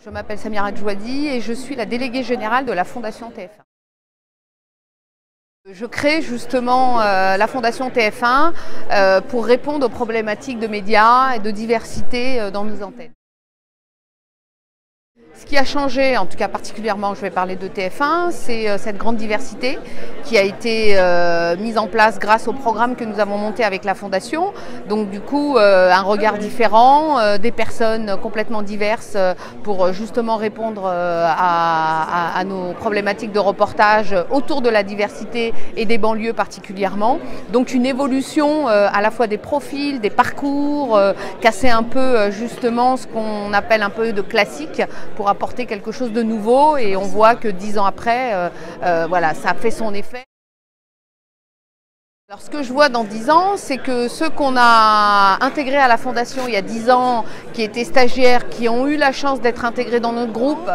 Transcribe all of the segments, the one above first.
Je m'appelle Samira Djouadi et je suis la déléguée générale de la Fondation TF1. Je crée justement la Fondation TF1 pour répondre aux problématiques de médias et de diversité dans nos antennes. Ce qui a changé, en tout cas particulièrement, je vais parler de TF1, c'est cette grande diversité qui a été mise en place grâce au programme que nous avons monté avec la Fondation. Donc du coup, un regard différent, des personnes complètement diverses pour justement répondre à nos problématiques de reportage autour de la diversité et des banlieues particulièrement. Donc une évolution à la fois des profils, des parcours, casser un peu justement ce qu'on appelle un peu de classique pour apporter quelque chose de nouveau, et on voit que 10 ans après, voilà, ça a fait son effet. Alors ce que je vois dans 10 ans, c'est que ceux qu'on a intégrés à la Fondation il y a 10 ans, qui étaient stagiaires, qui ont eu la chance d'être intégrés dans notre groupe,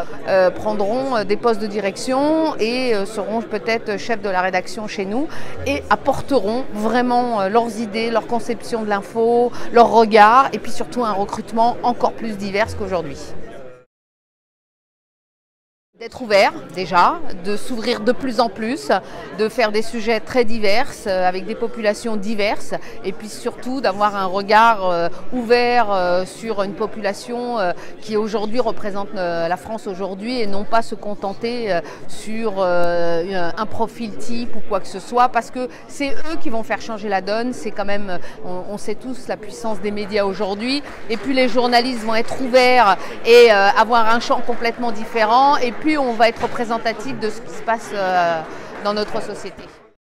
prendront des postes de direction et seront peut-être chefs de la rédaction chez nous et apporteront vraiment leurs idées, leur conception de l'info, leur regard, et puis surtout un recrutement encore plus divers qu'aujourd'hui. D'être ouvert déjà, de s'ouvrir de plus en plus, de faire des sujets très divers, avec des populations diverses, et puis surtout d'avoir un regard ouvert sur une population qui aujourd'hui représente la France aujourd'hui, et non pas se contenter sur un profil type ou quoi que ce soit, parce que c'est eux qui vont faire changer la donne. C'est quand même, on sait tous la puissance des médias aujourd'hui, et puis les journalistes vont être ouverts et avoir un champ complètement différent, et puis on va être représentatif de ce qui se passe dans notre société.